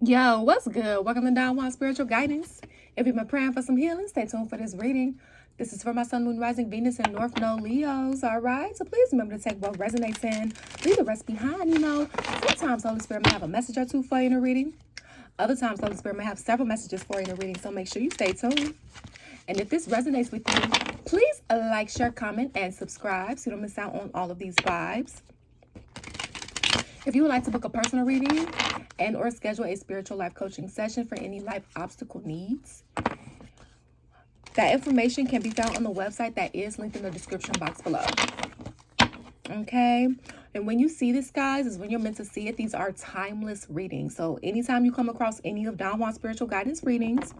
Yo, what's good? Welcome to Don Juan Spiritual Guidance. If you've been praying for some healing, stay tuned for this reading. This is for my sun, moon, rising, Venus, and North Node Leos. All right. So please remember to take what resonates in, leave the rest behind. Sometimes Holy Spirit may have a message or two for you in a reading. Other times, Holy Spirit may have several messages for you in a reading. So make sure you stay tuned. And if this resonates with you, please like, share, comment, and subscribe so you don't miss out on all of these vibes. If you would like to book a personal reading and or schedule a spiritual life coaching session for any life obstacle needs, that information can be found on the website that is linked in the description box below. Okay, and when you see this, guys, is when you're meant to see it. These are timeless readings. So anytime you come across any of Don Juan Spiritual Guidance readings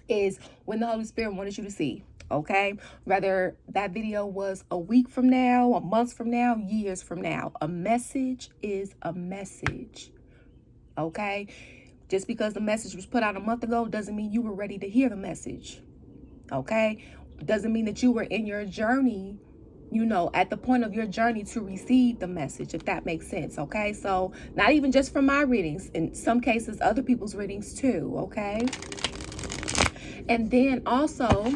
is when the Holy Spirit wanted you to see. Okay, whether that video was a week from now, a month from now, years from now, a message is a message. Okay, just because the message was put out a month ago doesn't mean you were ready to hear the message. Okay, doesn't mean that you were in your journey, at the point of your journey to receive the message, if that makes sense. Okay, so not even just from my readings, in some cases other people's readings too. Okay, and then also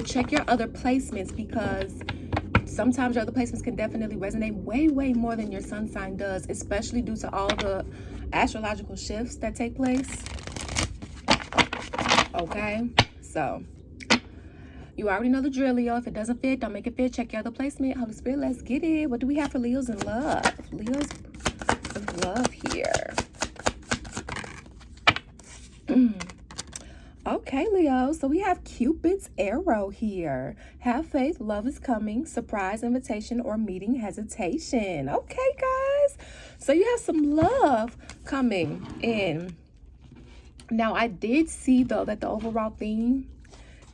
check your other placements, because sometimes your other placements can definitely resonate way more than your sun sign does, especially due to all the astrological shifts that take place. Okay, so you already know the drill, Leo. If it doesn't fit, don't make it fit. Check your other placement. Holy Spirit, let's get it. What do we have for Leos in love? Leos of love here. Okay, Leo, so we have Cupid's arrow here. Have faith, love is coming, surprise, invitation, or meeting hesitation. Okay, guys, so you have some love coming in. Now, I did see, though, that the overall theme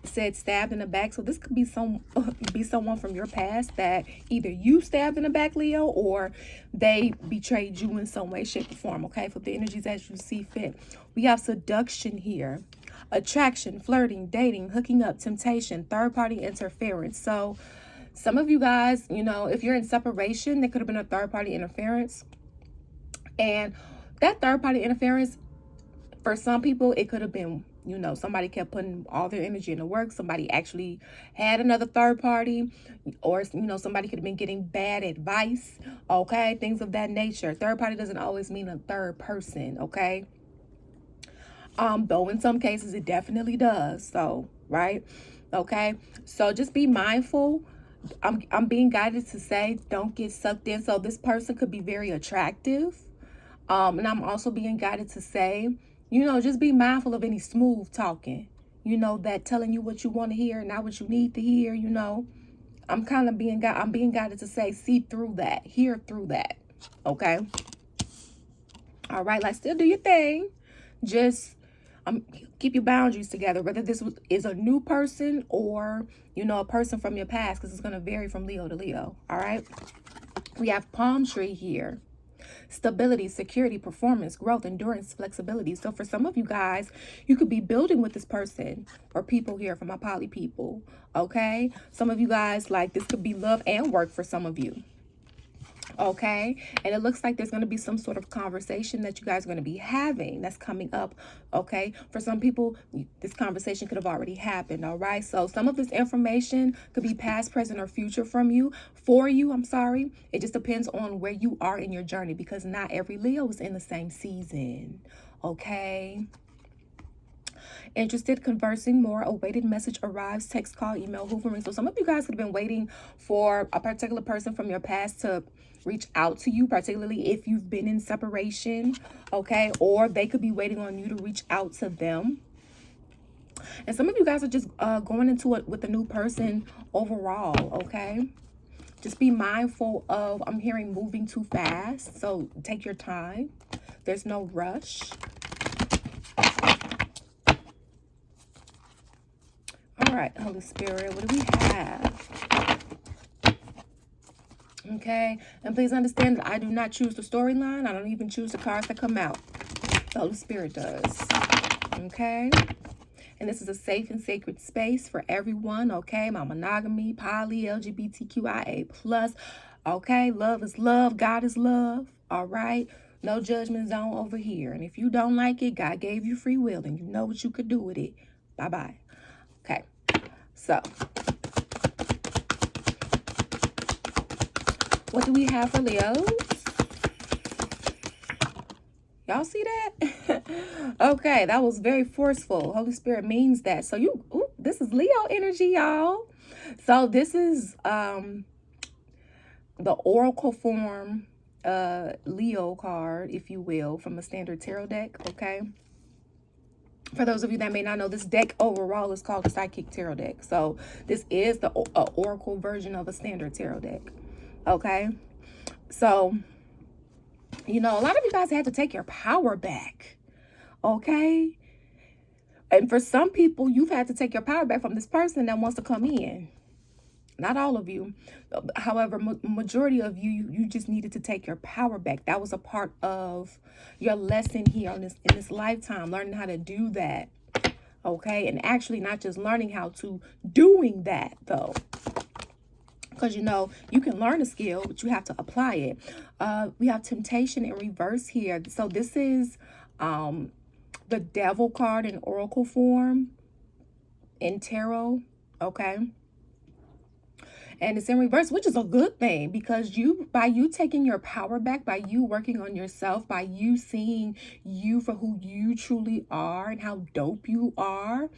said stabbed in the back. So this could be someone from your past that either you stabbed in the back, Leo, or they betrayed you in some way, shape, or form. Okay, for the energies as you see fit. We have seduction here. Attraction, flirting, dating, hooking up, temptation, third-party interference. So some of you guys, if you're in separation, there could have been a third-party interference. And that third-party interference, for some people, it could have been, somebody kept putting all their energy into work. Somebody actually had another third party, or, somebody could have been getting bad advice. Okay, things of that nature. Third party doesn't always mean a third person. Okay. Though in some cases it definitely does. So, right? Okay. So just be mindful. I'm being guided to say don't get sucked in. So this person could be very attractive. And I'm also being guided to say, just be mindful of any smooth talking. That telling you what you want to hear, not what you need to hear. I'm kind of being guided to say, see through that, hear through that. Okay. All right. Like, still do your thing. Just keep your boundaries together, whether this is a new person or, a person from your past, because it's going to vary from Leo to Leo. All right. We have palm tree here. Stability, security, performance, growth, endurance, flexibility. So for some of you guys, you could be building with this person or people here, for my poly people. Okay. Some of you guys, like, this could be love and work for some of you. Okay, and it looks like there's going to be some sort of conversation that you guys are going to be having that's coming up. Okay, for some people this conversation could have already happened. All right, so some of this information could be past, present, or future for you. I'm sorry, it just depends on where you are in your journey, because not every Leo is in the same season. Okay. Interested, conversing more, awaited message arrives, text, call, email, hoovering. So some of you guys could have been waiting for a particular person from your past to reach out to you, particularly if you've been in separation. Okay, or they could be waiting on you to reach out to them. And some of you guys are just going into it with a new person overall. Okay, just be mindful of, I'm hearing moving too fast, so take your time. There's no rush. All right, Holy Spirit, what do we have? Okay, and please understand that I do not choose the storyline. I don't even choose the cards that come out. The Holy Spirit does. Okay, and this is a safe and sacred space for everyone. Okay, my monogamy, poly, LGBTQIA+. Okay, love is love. God is love. All right, No judgment zone over here. And if you don't like it, God gave you free will and you know what you could do with it. Bye-bye. Okay. So, what do we have for Leos? Y'all see that? Okay, that was very forceful. Holy Spirit means that. So this is Leo energy, y'all. So this is the oracle form Leo card, if you will, from a standard tarot deck, okay? For those of you that may not know, this deck overall is called the Psychic Tarot deck. So this is the oracle version of a standard tarot deck, okay? So, you know, a lot of you guys had to take your power back, okay? And for some people, you've had to take your power back from this person that wants to come in. Not all of you. However, majority of you, you just needed to take your power back. That was a part of your lesson here in this lifetime, learning how to do that, okay? And actually not just learning how to, doing that, though. Because, you know, you can learn a skill, but you have to apply it. We have temptation in reverse here. So this is the devil card in oracle form in tarot, okay? And it's in reverse, which is a good thing, because by you taking your power back, by you working on yourself, by you seeing you for who you truly are and how dope you are,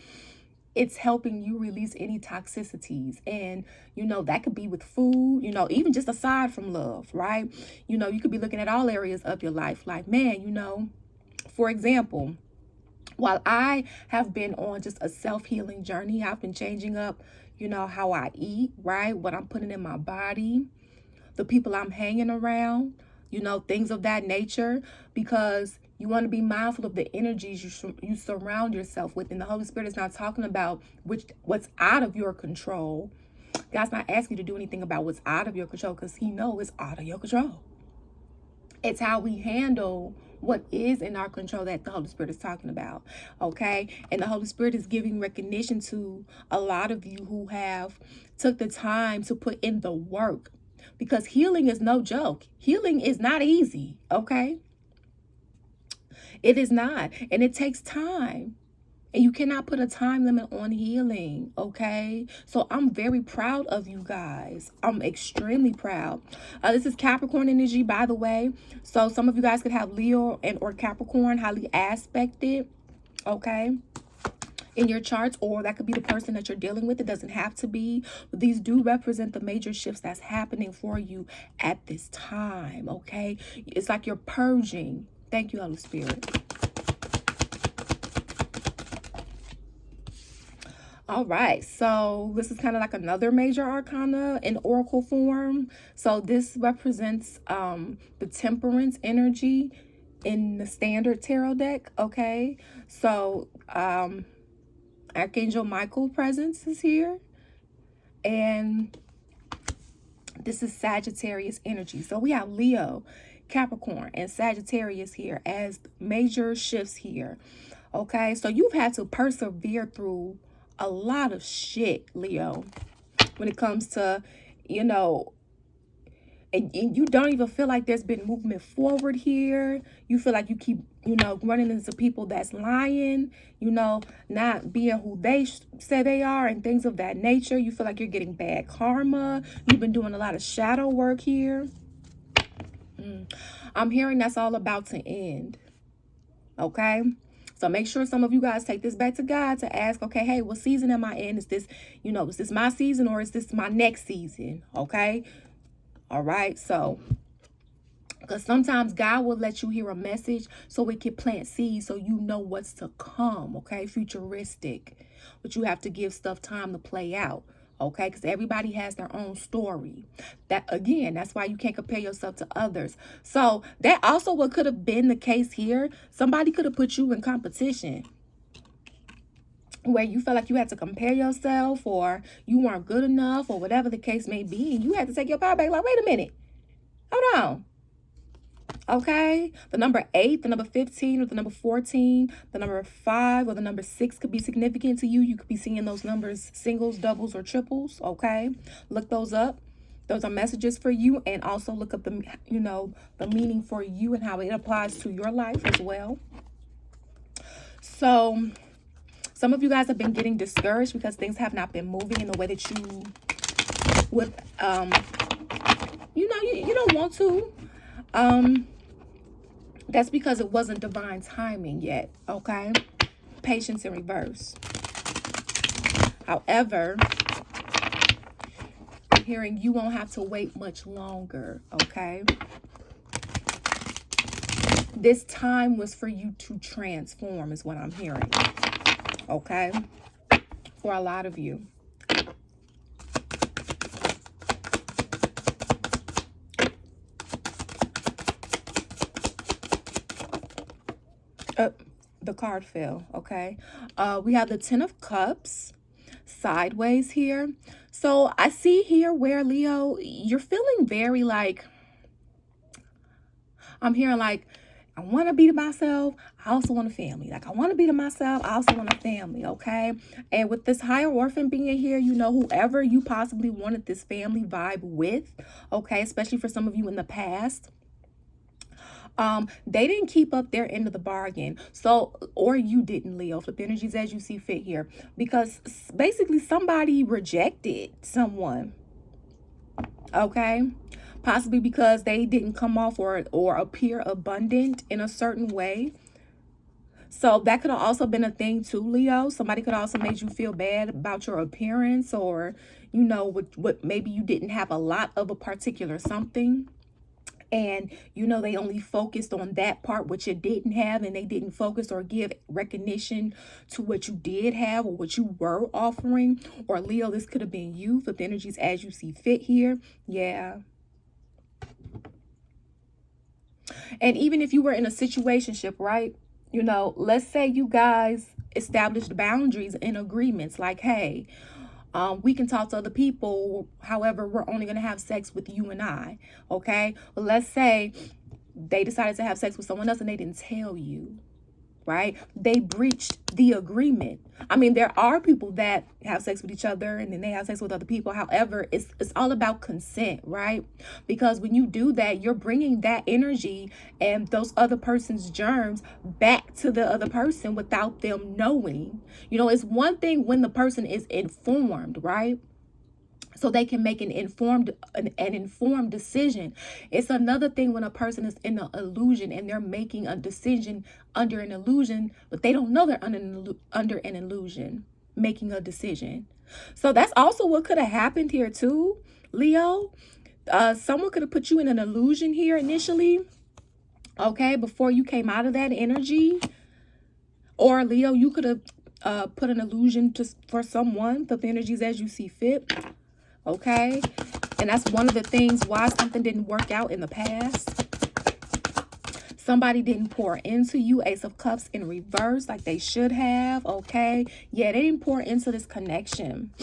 it's helping you release any toxicities. And, you know, that could be with food, you know, even just aside from love, right? You know, you could be looking at all areas of your life like, man, you know, for example, while I have been on just a self-healing journey, I've been changing up, you know, how I eat, right? What I'm putting in my body, the people I'm hanging around, you know, things of that nature, because you want to be mindful of the energies you surround yourself with. And the Holy Spirit is not talking about what's out of your control. God's not asking you to do anything about what's out of your control, because He knows it's out of your control. It's how we handle what is in our control that the Holy Spirit is talking about, okay? And the Holy Spirit is giving recognition to a lot of you who have took the time to put in the work, because healing is no joke. Healing is not easy, okay? It is not, and it takes time. And you cannot put a time limit on healing, okay? So I'm very proud of you guys. I'm extremely proud. This is Capricorn energy, by the way. So some of you guys could have Leo and or Capricorn highly aspected, okay, in your charts, or that could be the person that you're dealing with. It doesn't have to be. But these do represent the major shifts that's happening for you at this time, okay? It's like you're purging. Thank you, Holy Spirit. All right, so this is kind of like another major arcana in oracle form. So this represents the temperance energy in the standard tarot deck, okay? So Archangel Michael presence is here, and this is Sagittarius energy. So we have Leo, Capricorn, and Sagittarius here as major shifts here, okay? So you've had to persevere through a lot of shit, Leo, when it comes to, you know, and you don't even feel like there's been movement forward here. You feel like you keep, you know, running into people that's lying, you know, not being who they say they are and things of that nature. You feel like you're getting bad karma. You've been doing a lot of shadow work here. I'm hearing that's all about to end, okay? So make sure some of you guys take this back to God to ask, okay, hey, what season am I in? Is this, you know, is this my season or is this my next season? Okay. All right. So, because sometimes God will let you hear a message so it can plant seeds so you know what's to come. Okay. Futuristic. But you have to give stuff time to play out. Okay, because everybody has their own story. That, again, that's why you can't compare yourself to others. So that also what could have been the case here. Somebody could have put you in competition where you felt like you had to compare yourself, or you weren't good enough, or whatever the case may be, and you had to take your power back. Like, wait a minute, hold on. Okay, the number 8, the number 15, or the number 14, the number 5, or the number 6 could be significant to you. You could be seeing those numbers, singles, doubles, or triples. Okay, look those up. Those are messages for you, and also look up the, you know, the meaning for you and how it applies to your life as well. So some of you guys have been getting discouraged because things have not been moving in the way that you would, you know, you don't want to. That's because it wasn't divine timing yet, okay? Patience in reverse. However, I'm hearing you won't have to wait much longer, okay? This time was for you to transform is what I'm hearing, okay? For a lot of you. The card fell, okay? We have the Ten of Cups sideways here. So I see here where, Leo, you're feeling very like, I'm hearing like, I want to be to myself. I also want a family. Like, I want to be to myself. I also want a family, okay? And with this Hierophant being here, you know, whoever you possibly wanted this family vibe with, okay, especially for some of you in the past, they didn't keep up their end of the bargain. So, or you didn't, Leo. Flip energies as you see fit here. Because basically somebody rejected someone, okay? Possibly because they didn't come off or appear abundant in a certain way. So that could have also been a thing too, Leo. Somebody could also made you feel bad about your appearance, or, you know, what maybe you didn't have a lot of a particular something. And, you know, they only focused on that part which you didn't have, and they didn't focus or give recognition to what you did have or what you were offering. Or, Leo, this could have been you. Flip the energies as you see fit here. Yeah. And even if you were in a situationship, right? You know, let's say you guys established boundaries and agreements like, hey, we can talk to other people. However, we're only going to have sex with you and I. Okay. But let's say they decided to have sex with someone else and they didn't tell you. Right? They breached the agreement. I mean, there are people that have sex with each other and then they have sex with other people. However, it's all about consent, right? Because when you do that, you're bringing that energy and those other person's germs back to the other person without them knowing. You know, it's one thing when the person is informed, right? So they can make an informed decision. It's another thing when a person is in an illusion and they're making a decision under an illusion, but they don't know they're under an illusion, making a decision. So that's also what could have happened here too, Leo. Someone could have put you in an illusion here initially, okay, before you came out of that energy. Or, Leo, you could have put an illusion for someone, the energies as you see fit. Okay, and that's one of the things why something didn't work out in the past. Somebody didn't pour into you. Ace of Cups in reverse like they should have. Okay, yeah, they didn't pour into this connection.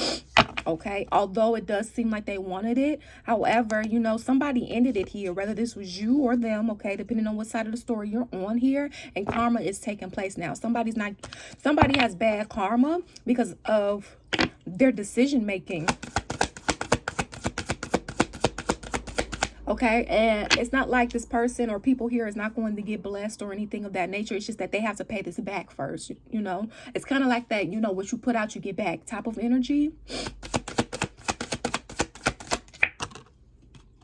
Okay, although it does seem like they wanted it. However, you know, somebody ended it here, whether this was you or them, okay, depending on what side of the story you're on here. And karma is taking place now. Somebody has bad karma because of their decision making. Okay, and it's not like this person or people here is not going to get blessed or anything of that nature. It's just that they have to pay this back first, you know. It's kind of like that, you know, what you put out, you get back type of energy.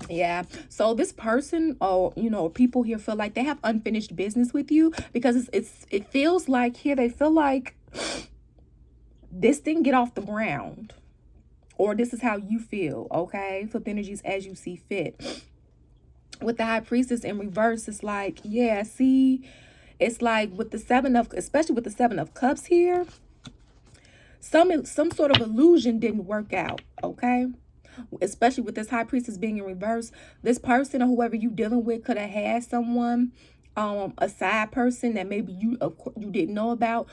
Yeah, so this person, or, you know, people here feel like they have unfinished business with you because it feels like here they feel like this didn't get off the ground. Or this is how you feel, okay? Flip energies as you see fit. With the High Priestess in reverse, it's like, yeah, see, it's like with the especially with the Seven of Cups here, some sort of illusion didn't work out, okay? Especially with this High Priestess being in reverse, this person or whoever you dealing with could have had someone, a side person that maybe you didn't know about.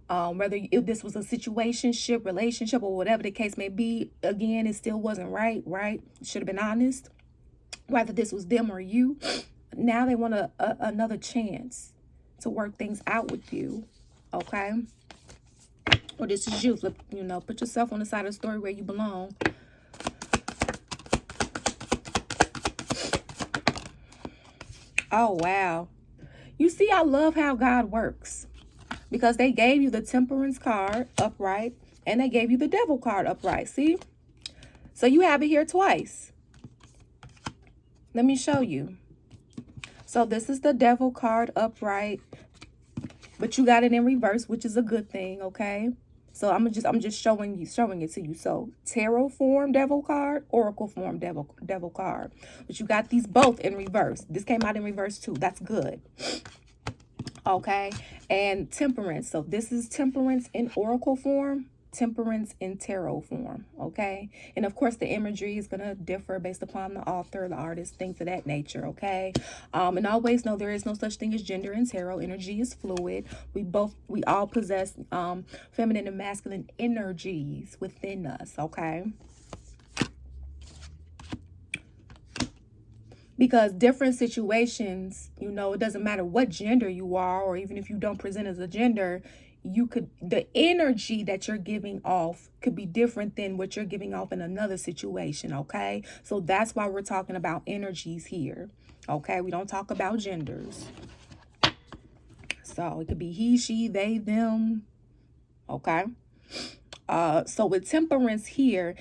Whether if this was a situationship, relationship, or whatever the case may be, again, it still wasn't right? Should have been honest. Whether this was them or you, now they want another chance to work things out with you, okay? Or this is you, you know, put yourself on the side of the story where you belong. Oh, wow. You see, I love how God works because they gave you the Temperance card upright and they gave you the Devil card upright. See? So you have it here twice. Let me show you. So this is the Devil card upright, but you got it in reverse, which is a good thing, okay? So I'm just showing it to you. So tarot form Devil card, oracle form devil card. But you got these both in reverse. This came out in reverse too. That's good. Okay? And Temperance. So this is Temperance in oracle form, Temperance in tarot form, okay? And of course the imagery is going to differ based upon the author, the artist, things of that nature, okay? And always know there is no such thing as gender in tarot. Energy is fluid. We all possess feminine and masculine energies within us, okay? Because different situations, you know, it doesn't matter what gender you are, or even if you don't present as a gender, the energy that you're giving off could be different than what you're giving off in another situation, okay? So that's why we're talking about energies here, okay? We don't talk about genders. So it could be he, she, they, them, okay? So with Temperance here,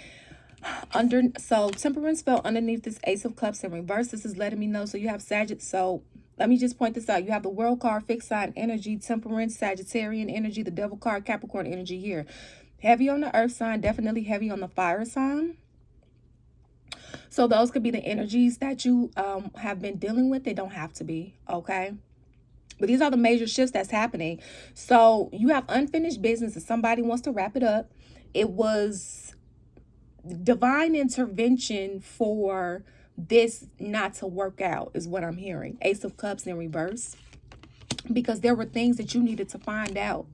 so Temperance fell underneath this Ace of Cups in reverse. This is letting me know. So you have Sagittarius. So let me just point this out. You have the World card, fixed sign energy, Temperance, Sagittarian energy, the Devil card, Capricorn energy here. Heavy on the earth sign, definitely heavy on the fire sign. So those could be the energies that you have been dealing with. They don't have to be, okay? But these are the major shifts that's happening. So you have unfinished business and somebody wants to wrap it up. It was divine intervention for this not to work out is what I'm hearing. Ace of Cups in reverse. Because there were things that you needed to find out.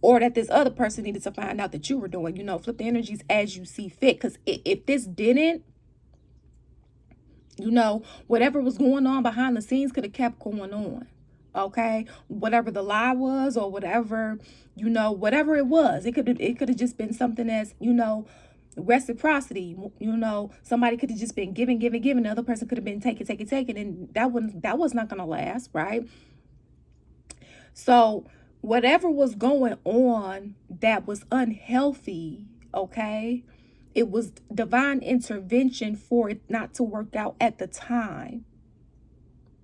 Or that this other person needed to find out that you were doing. You know, flip the energies as you see fit. Because if this didn't, you know, whatever was going on behind the scenes could have kept going on. Okay, whatever the lie was, or whatever, you know, whatever it was, it could have just been something as, you know, reciprocity. You know, somebody could have just been giving, the other person could have been taking, and that was not gonna last, right? So whatever was going on that was unhealthy, okay, it was divine intervention for it not to work out at the time.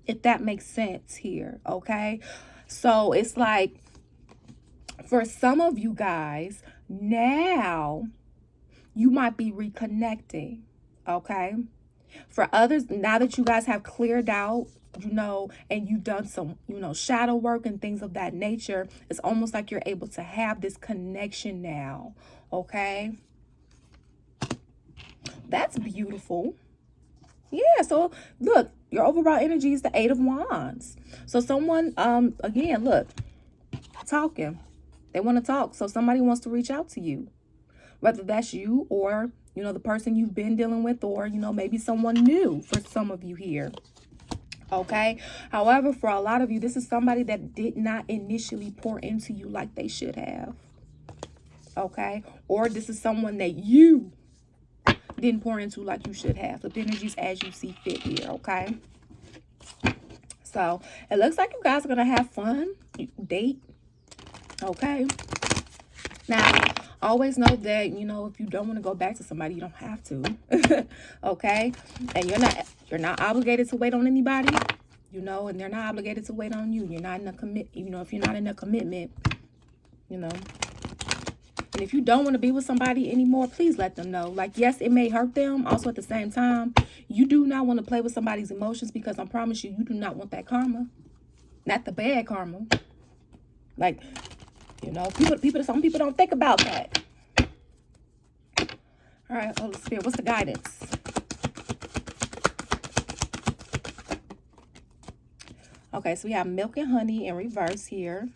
If that makes sense here, okay? So it's like, for some of you guys, now you might be reconnecting, okay? For others, now that you guys have cleared out, you know, and you've done some, you know, shadow work and things of that nature, it's almost like you're able to have this connection now, okay? That's beautiful. Yeah, so look, your overall energy is the Eight of Wands. So someone, again, look, talking. They want to talk. So somebody wants to reach out to you. Whether that's you or, you know, the person you've been dealing with, or, you know, maybe someone new for some of you here. Okay. However, for a lot of you, this is somebody that did not initially pour into you like they should have. Okay. Or this is someone that you didn't pour into like you should have. Flip the energies as you see fit here, okay? So it looks like you guys are gonna have fun, date, okay? Now, always know that, you know, if you don't want to go back to somebody, you don't have to, okay? And you're not obligated to wait on anybody, you know, and they're not obligated to wait on you. You're not in a you know, if you're not in a commitment, you know. And if you don't want to be with somebody anymore, please let them know. Like, yes, it may hurt them. Also, at the same time, you do not want to play with somebody's emotions, because I promise you, you do not want that karma. Not the bad karma. Like, you know, some people don't think about that. All right, Holy Spirit, what's the guidance? Okay, so we have Milk and Honey in reverse here.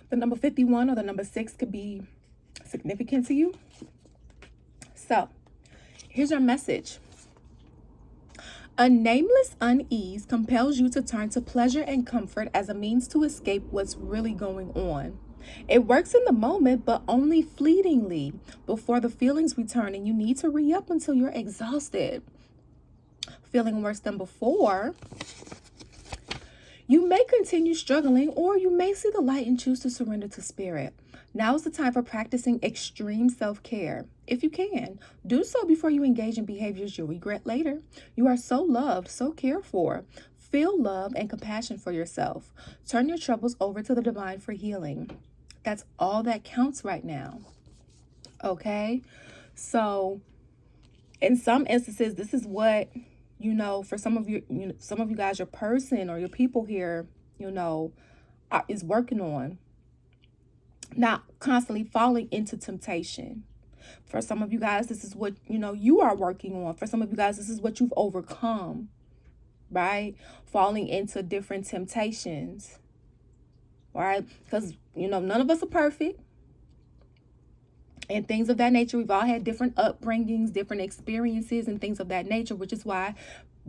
The number 51 or the number 6 could be significant to you. So here's your message. A nameless unease compels you to turn to pleasure and comfort as a means to escape what's really going on. It works in the moment, but only fleetingly before the feelings return, and you need to re up until you're exhausted. Feeling worse than before, you may continue struggling, or you may see the light and choose to surrender to spirit. Now is the time for practicing extreme self-care. If you can, do so before you engage in behaviors you'll regret later. You are so loved, so cared for. Feel love and compassion for yourself. Turn your troubles over to the divine for healing. That's all that counts right now. Okay? So, in some instances, this is what, for some of you, some of you guys, your person or your people here, is working on. Not constantly falling into temptation. For some of you guys, this is what, you are working on. For some of you guys, this is what you've overcome, right? Falling into different temptations, right? Because, none of us are perfect. And things of that nature. We've all had different upbringings, different experiences, and things of that nature, which is why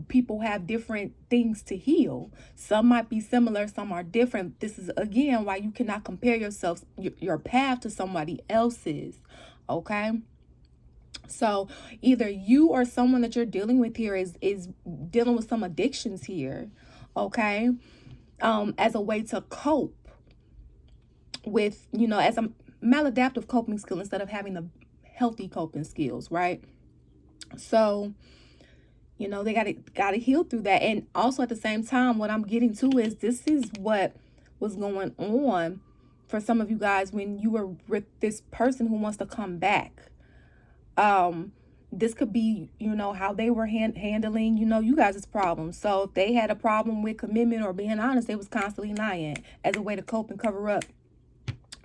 people have different things to heal. Some might be similar, some are different. This is, again, why you cannot compare your path to somebody else's. Okay? So either you or someone that you're dealing with here is dealing with some addictions here. Okay? As a way to cope with, as a maladaptive coping skill instead of having the healthy coping skills, right? So, they gotta heal through that. And also at the same time, what I'm getting to is this is what was going on for some of you guys when you were with this person who wants to come back. This could be, how they were handling, you guys' problems. So if they had a problem with commitment or being honest, they was constantly lying as a way to cope and cover up.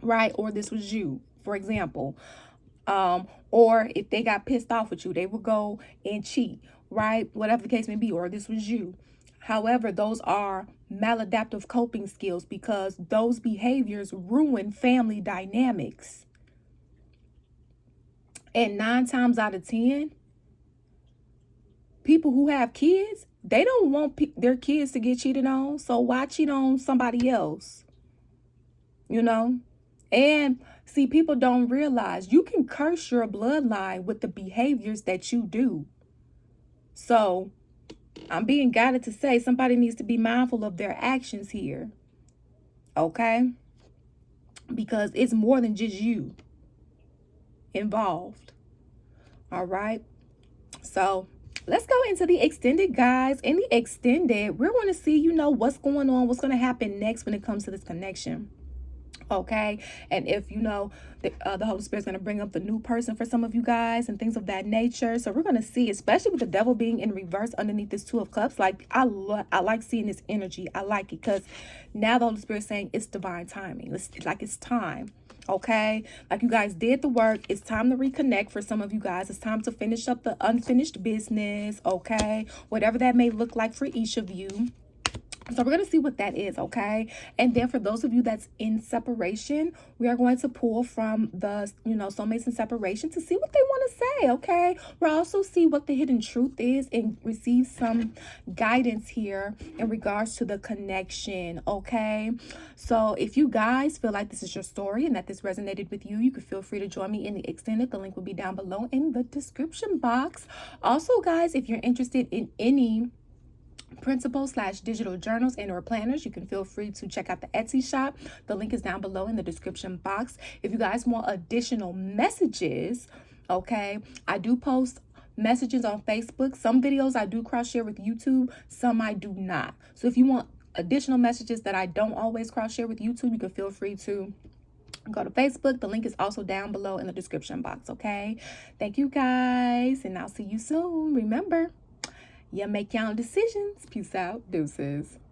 Right? Or this was you, for example. Or if they got pissed off with you, they would go and cheat, right? Whatever the case may be, or this was you. However, those are maladaptive coping skills because those behaviors ruin family dynamics. And 9 times out of 10, people who have kids, they don't want their kids to get cheated on. So why cheat on somebody else? And see, people don't realize you can curse your bloodline with the behaviors that you do. So I'm being guided to say somebody needs to be mindful of their actions here. Okay? Because it's more than just you involved. All right? So let's go into the extended, guys. In the extended, we're going to see, what's going on, what's going to happen next when it comes to this connection. Okay, and if the Holy Spirit's going to bring up the new person for some of you guys and things of that nature. So we're going to see, especially with the devil being in reverse underneath this 2 of Cups. Like I like seeing this energy. I like it because now the Holy Spirit's saying it's divine timing. It's time. Okay, like you guys did the work. It's time to reconnect for some of you guys. It's time to finish up the unfinished business. Okay, whatever that may look like for each of you. So we're going to see what that is, okay? And then for those of you that's in separation, we are going to pull from the, soulmates in separation to see what they want to say, okay? We'll also see what the hidden truth is and receive some guidance here in regards to the connection, okay? So if you guys feel like this is your story and that this resonated with you, you can feel free to join me in the extended. The link will be down below in the description box. Also, guys, if you're interested in any principles/digital journals and/or planners, you can feel free to check out the Etsy shop. The link is down below in the description box. If you guys want additional messages, okay, I do post messages on Facebook. Some videos I do cross share with YouTube, some I do not. So if you want additional messages that I don't always cross share with YouTube, you can feel free to go to Facebook. The link is also down below in the description box, okay? Thank you guys, and I'll see you soon. Remember, you make your own decisions. Peace out. Deuces.